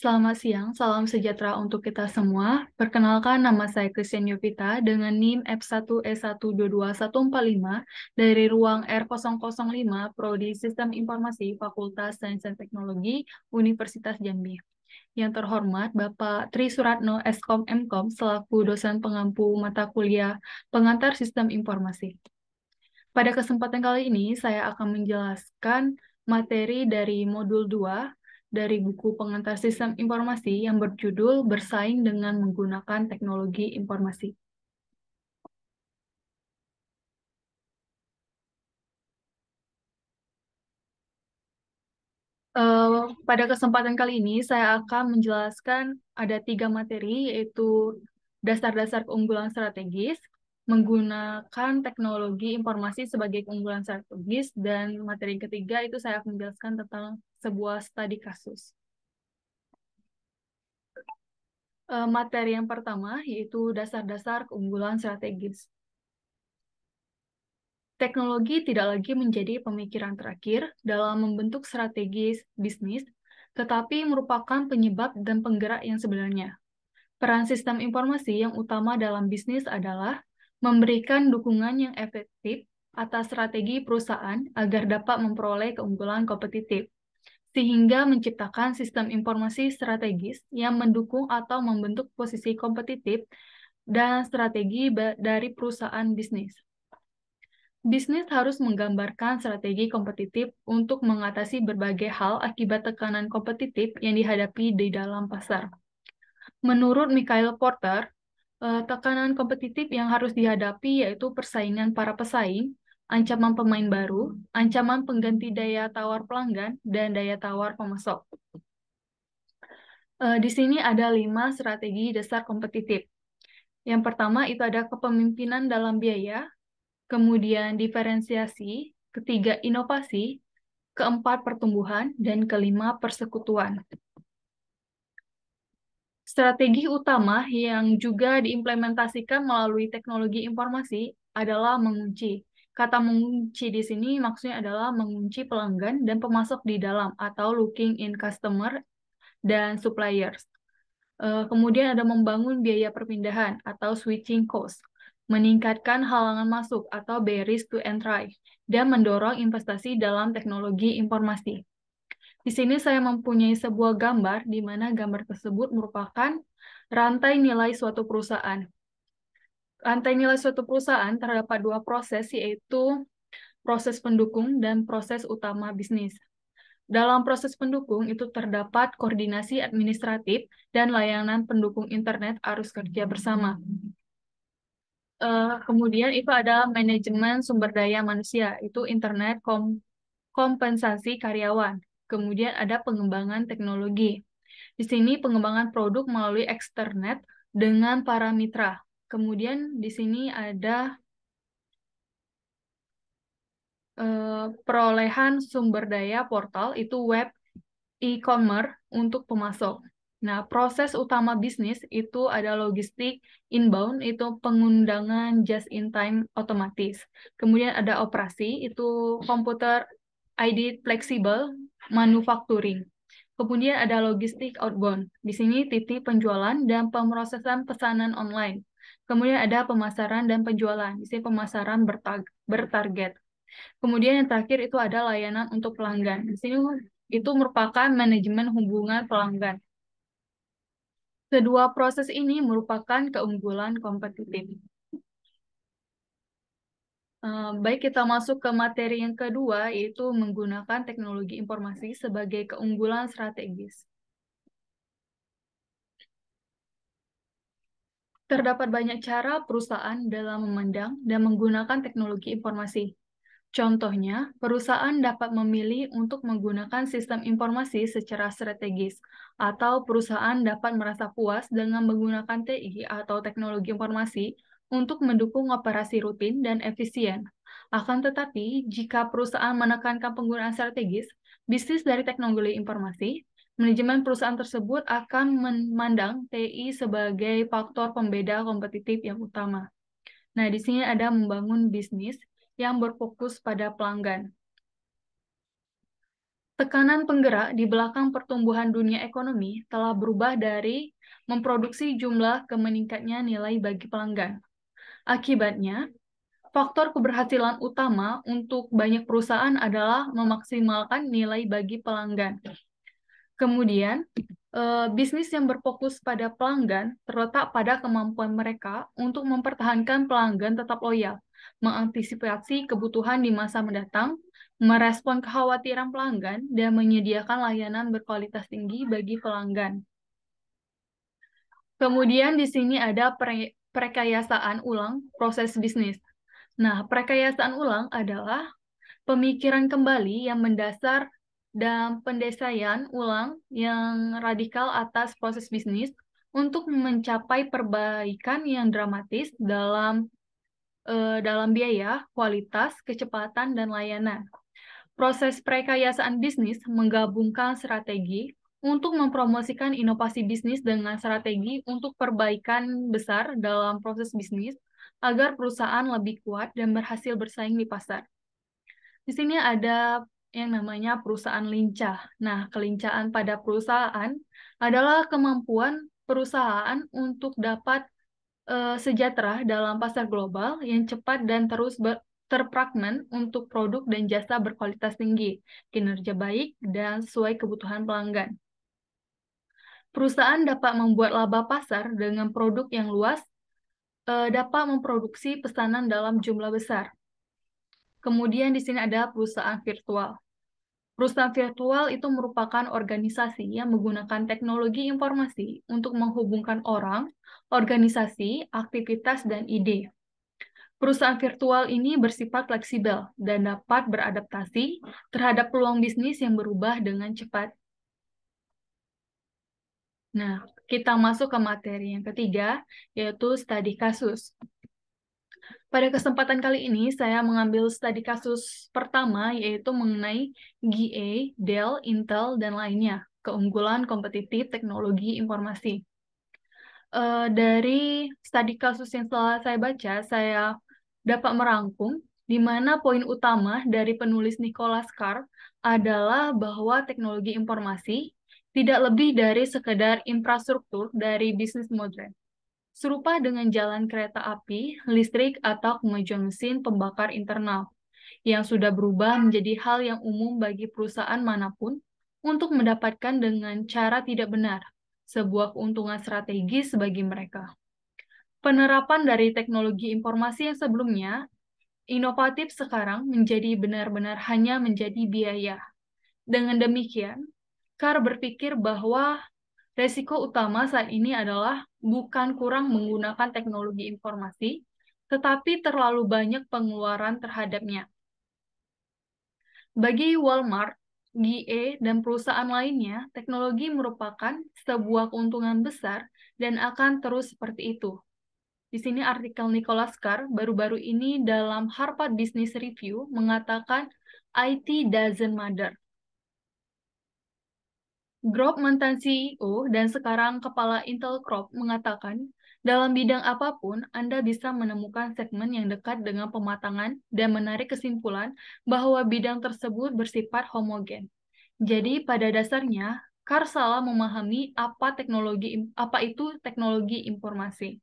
Selamat siang, salam sejahtera untuk kita semua. Perkenalkan, nama saya Christian Yovita dengan NIM F1E1222145 dari ruang R005 Prodi Sistem Informasi Fakultas Sains dan Teknologi Universitas Jambi. Yang terhormat Bapak Tri Suratno Eskom Mkom selaku dosen pengampu mata kuliah pengantar Sistem Informasi. Pada kesempatan kali ini, saya akan menjelaskan materi dari modul 2 dari buku pengantar sistem informasi yang berjudul Bersaing dengan Menggunakan Teknologi Informasi. Pada kesempatan kali ini, saya akan menjelaskan ada 3 materi, yaitu dasar-dasar keunggulan strategis, menggunakan teknologi informasi sebagai keunggulan strategis, dan materi yang ketiga itu saya akan menjelaskan tentang sebuah studi kasus. Materi yang pertama yaitu dasar-dasar keunggulan strategis. Teknologi tidak lagi menjadi pemikiran terakhir dalam membentuk strategis bisnis, tetapi merupakan penyebab dan penggerak yang sebenarnya. Peran sistem informasi yang utama dalam bisnis adalah memberikan dukungan yang efektif atas strategi perusahaan agar dapat memperoleh keunggulan kompetitif, sehingga menciptakan sistem informasi strategis yang mendukung atau membentuk posisi kompetitif dan strategi dari perusahaan bisnis. Bisnis harus menggambarkan strategi kompetitif untuk mengatasi berbagai hal akibat tekanan kompetitif yang dihadapi di dalam pasar. Menurut Michael Porter, tekanan kompetitif yang harus dihadapi yaitu persaingan para pesaing, ancaman pemain baru, ancaman pengganti daya tawar pelanggan, dan daya tawar pemasok. Di sini ada 5 strategi dasar kompetitif. Yang pertama itu ada kepemimpinan dalam biaya, kemudian diferensiasi, ketiga inovasi, keempat pertumbuhan, dan kelima persekutuan. Strategi utama yang juga diimplementasikan melalui teknologi informasi adalah mengunci. Kata mengunci di sini maksudnya adalah mengunci pelanggan dan pemasok di dalam atau looking in customer dan suppliers. Kemudian ada membangun biaya perpindahan atau switching cost, meningkatkan halangan masuk atau barriers to entry, dan mendorong investasi dalam teknologi informasi. Di sini saya mempunyai sebuah gambar di mana gambar tersebut merupakan rantai nilai suatu perusahaan. Rantai nilai suatu perusahaan terdapat 2 proses, yaitu proses pendukung dan proses utama bisnis. Dalam proses pendukung itu terdapat koordinasi administratif dan layanan pendukung internet arus kerja bersama. Kemudian itu ada manajemen sumber daya manusia, itu internet kompensasi karyawan. Kemudian ada pengembangan teknologi. Di sini pengembangan produk melalui eksternet dengan para mitra. Kemudian di sini ada perolehan sumber daya portal, itu web e-commerce untuk pemasok. Nah, proses utama bisnis itu ada logistik inbound, itu pengundangan just-in-time otomatis. Kemudian ada operasi, itu komputer aided flexible manufacturing. Kemudian ada logistik outbound. Di sini titik penjualan dan pemrosesan pesanan online. Kemudian ada pemasaran dan penjualan. Di sini pemasaran bertarget. Kemudian yang terakhir itu ada layanan untuk pelanggan. Di sini itu merupakan manajemen hubungan pelanggan. Kedua proses ini merupakan keunggulan kompetitif. Baik, kita masuk ke materi yang kedua, yaitu menggunakan teknologi informasi sebagai keunggulan strategis. Terdapat banyak cara perusahaan dalam memandang dan menggunakan teknologi informasi. Contohnya, perusahaan dapat memilih untuk menggunakan sistem informasi secara strategis, atau perusahaan dapat merasa puas dengan menggunakan TI atau teknologi informasi untuk mendukung operasi rutin dan efisien. Akan tetapi, jika perusahaan menekankan penggunaan strategis, bisnis dari teknologi informasi, manajemen perusahaan tersebut akan memandang TI sebagai faktor pembeda kompetitif yang utama. Nah, di sini ada membangun bisnis yang berfokus pada pelanggan. Tekanan penggerak di belakang pertumbuhan dunia ekonomi telah berubah dari memproduksi jumlah ke meningkatnya nilai bagi pelanggan. Akibatnya, faktor keberhasilan utama untuk banyak perusahaan adalah memaksimalkan nilai bagi pelanggan. Kemudian, bisnis yang berfokus pada pelanggan terletak pada kemampuan mereka untuk mempertahankan pelanggan tetap loyal, mengantisipasi kebutuhan di masa mendatang, merespon kekhawatiran pelanggan, dan menyediakan layanan berkualitas tinggi bagi pelanggan. Kemudian di sini ada perekayasaan ulang proses bisnis. Nah, perekayasaan ulang adalah pemikiran kembali yang mendasar dan pendesaian ulang yang radikal atas proses bisnis untuk mencapai perbaikan yang dramatis dalam biaya, kualitas, kecepatan, dan layanan. Proses perekayasaan bisnis menggabungkan strategi untuk mempromosikan inovasi bisnis dengan strategi untuk perbaikan besar dalam proses bisnis agar perusahaan lebih kuat dan berhasil bersaing di pasar. Di sini ada yang namanya perusahaan lincah. Nah, kelincahan pada perusahaan adalah kemampuan perusahaan untuk dapat sejahtera dalam pasar global yang cepat dan terus terpragmen untuk produk dan jasa berkualitas tinggi, kinerja baik, dan sesuai kebutuhan pelanggan. Perusahaan dapat membuat laba pasar dengan produk yang luas, dapat memproduksi pesanan dalam jumlah besar. Kemudian di sini ada perusahaan virtual. Perusahaan virtual itu merupakan organisasi yang menggunakan teknologi informasi untuk menghubungkan orang, organisasi, aktivitas, dan ide. Perusahaan virtual ini bersifat fleksibel dan dapat beradaptasi terhadap peluang bisnis yang berubah dengan cepat. Nah, kita masuk ke materi yang ketiga, yaitu studi kasus. Pada kesempatan kali ini, saya mengambil studi kasus pertama, yaitu mengenai GA, Dell, Intel, dan lainnya, keunggulan kompetitif teknologi informasi. Dari studi kasus yang setelah saya baca, saya dapat merangkum di mana poin utama dari penulis Nicholas Carr adalah bahwa teknologi informasi tidak lebih dari sekedar infrastruktur dari bisnis modern. Serupa dengan jalan kereta api, listrik, atau kemajuan mesin pembakar internal, yang sudah berubah menjadi hal yang umum bagi perusahaan manapun untuk mendapatkan dengan cara tidak benar sebuah keuntungan strategis bagi mereka. Penerapan dari teknologi informasi yang sebelumnya inovatif sekarang menjadi benar-benar hanya menjadi biaya. Dengan demikian, Carr berpikir bahwa resiko utama saat ini adalah bukan kurang menggunakan teknologi informasi, tetapi terlalu banyak pengeluaran terhadapnya. Bagi Walmart, GE, dan perusahaan lainnya, teknologi merupakan sebuah keuntungan besar dan akan terus seperti itu. Di sini artikel Nicholas Carr baru-baru ini dalam Harvard Business Review mengatakan IT doesn't matter. Grob, mantan CEO dan sekarang kepala Intel Corp, mengatakan, dalam bidang apapun, Anda bisa menemukan segmen yang dekat dengan pematangan dan menarik kesimpulan bahwa bidang tersebut bersifat homogen. Jadi, pada dasarnya, Carr salah memahami apa itu teknologi informasi.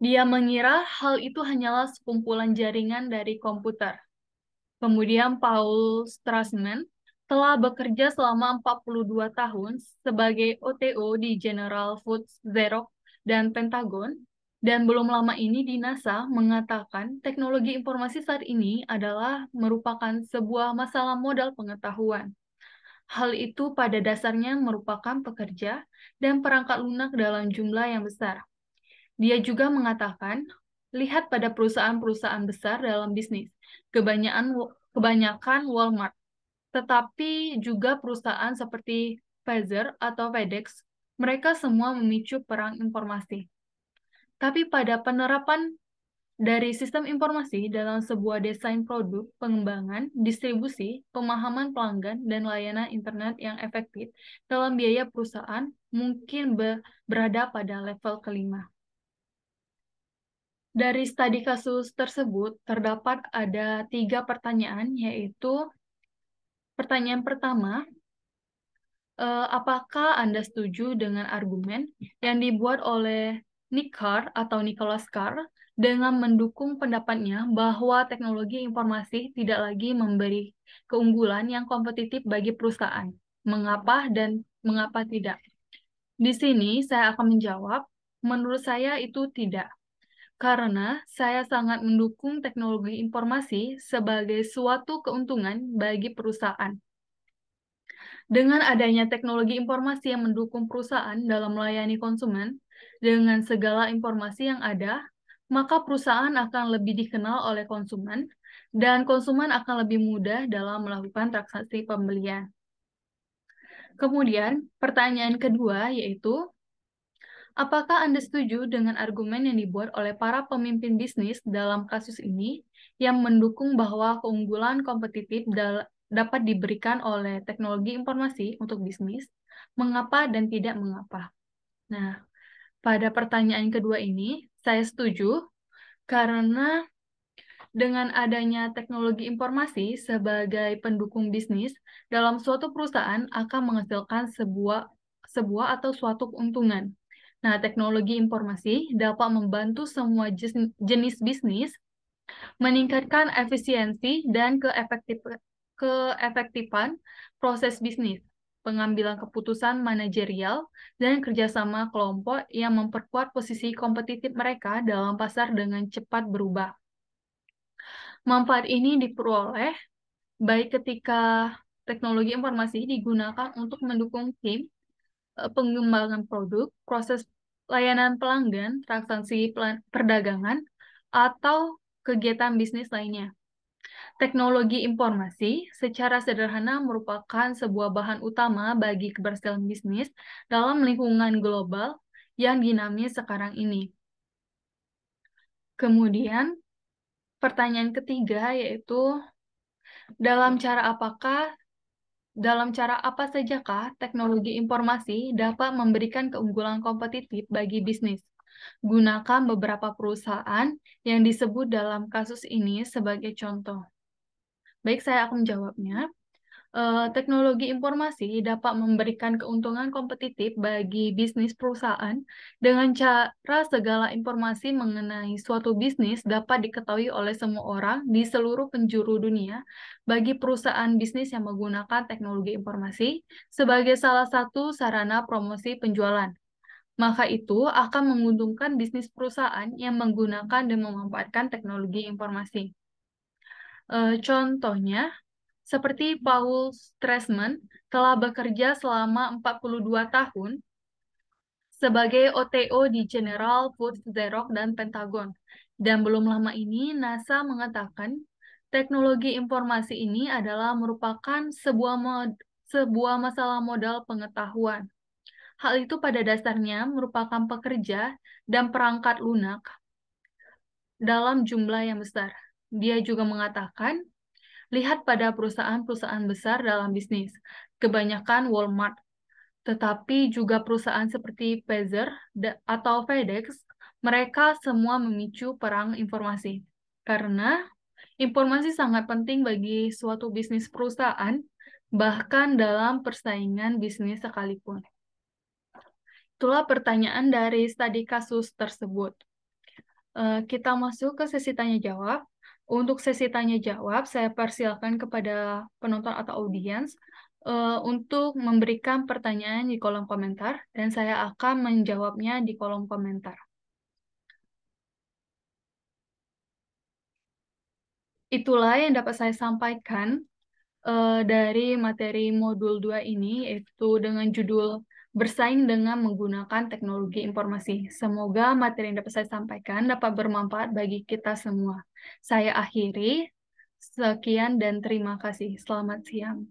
Dia mengira hal itu hanyalah sekumpulan jaringan dari komputer. Kemudian Paul Strassman telah bekerja selama 42 tahun sebagai OTO di General Foods, Xerox, dan Pentagon, dan belum lama ini di NASA mengatakan teknologi informasi saat ini adalah merupakan sebuah masalah modal pengetahuan. Hal itu pada dasarnya merupakan pekerja dan perangkat lunak dalam jumlah yang besar. Dia juga mengatakan, lihat pada perusahaan-perusahaan besar dalam bisnis, kebanyakan Walmart, tetapi juga perusahaan seperti Pfizer atau FedEx, mereka semua memicu perang informasi. Tapi pada penerapan dari sistem informasi dalam sebuah desain produk, pengembangan, distribusi, pemahaman pelanggan, dan layanan internet yang efektif dalam biaya perusahaan mungkin berada pada level kelima. Dari studi kasus tersebut, terdapat ada 3 pertanyaan, yaitu Pertanyaan pertama, apakah Anda setuju dengan argumen yang dibuat oleh Nick Carr atau Nicholas Carr dengan mendukung pendapatnya bahwa teknologi informasi tidak lagi memberi keunggulan yang kompetitif bagi perusahaan? Mengapa dan mengapa tidak? Di sini saya akan menjawab, menurut saya itu tidak. Karena saya sangat mendukung teknologi informasi sebagai suatu keuntungan bagi perusahaan. Dengan adanya teknologi informasi yang mendukung perusahaan dalam melayani konsumen, dengan segala informasi yang ada, maka perusahaan akan lebih dikenal oleh konsumen, dan konsumen akan lebih mudah dalam melakukan transaksi pembelian. Kemudian, pertanyaan kedua yaitu, apakah Anda setuju dengan argumen yang dibuat oleh para pemimpin bisnis dalam kasus ini yang mendukung bahwa keunggulan kompetitif dapat diberikan oleh teknologi informasi untuk bisnis? Mengapa dan tidak mengapa? Nah, pada pertanyaan kedua ini, saya setuju karena dengan adanya teknologi informasi sebagai pendukung bisnis dalam suatu perusahaan akan menghasilkan sebuah atau suatu keuntungan. Nah, teknologi informasi dapat membantu semua jenis bisnis meningkatkan efisiensi dan keefektifan proses bisnis, pengambilan keputusan manajerial, dan kerjasama kelompok yang memperkuat posisi kompetitif mereka dalam pasar dengan cepat berubah. Manfaat ini diperoleh baik ketika teknologi informasi digunakan untuk mendukung tim, pengembangan produk, proses layanan pelanggan, transaksi perdagangan, atau kegiatan bisnis lainnya. Teknologi informasi secara sederhana merupakan sebuah bahan utama bagi keberhasilan bisnis dalam lingkungan global yang dinamis sekarang ini. Kemudian, pertanyaan ketiga yaitu, dalam cara apa sajakah teknologi informasi dapat memberikan keunggulan kompetitif bagi bisnis? Gunakan beberapa perusahaan yang disebut dalam kasus ini sebagai contoh. Baik, saya akan menjawabnya. Teknologi informasi dapat memberikan keuntungan kompetitif bagi bisnis perusahaan dengan cara segala informasi mengenai suatu bisnis dapat diketahui oleh semua orang di seluruh penjuru dunia bagi perusahaan bisnis yang menggunakan teknologi informasi sebagai salah satu sarana promosi penjualan. Maka itu akan menguntungkan bisnis perusahaan yang menggunakan dan memanfaatkan teknologi informasi. Contohnya, seperti Paul Stresemann telah bekerja selama 42 tahun sebagai OTO di General Foods, Xerox, dan Pentagon. Dan belum lama ini NASA mengatakan teknologi informasi ini adalah merupakan sebuah masalah modal pengetahuan. Hal itu pada dasarnya merupakan pekerja dan perangkat lunak dalam jumlah yang besar. Dia juga mengatakan, lihat pada perusahaan-perusahaan besar dalam bisnis, kebanyakan Walmart, tetapi juga perusahaan seperti Pfizer atau FedEx, mereka semua memicu perang informasi. Karena informasi sangat penting bagi suatu bisnis perusahaan, bahkan dalam persaingan bisnis sekalipun. Itulah pertanyaan dari studi kasus tersebut. Kita masuk ke sesi tanya-jawab. Untuk sesi tanya-jawab, saya persilakan kepada penonton atau audiens untuk memberikan pertanyaan di kolom komentar, dan saya akan menjawabnya di kolom komentar. Itulah yang dapat saya sampaikan dari materi modul 2 ini, yaitu dengan judul Bersaing dengan Menggunakan Teknologi Informasi. Semoga materi yang dapat saya sampaikan dapat bermanfaat bagi kita semua. Saya akhiri. Sekian dan terima kasih. Selamat siang.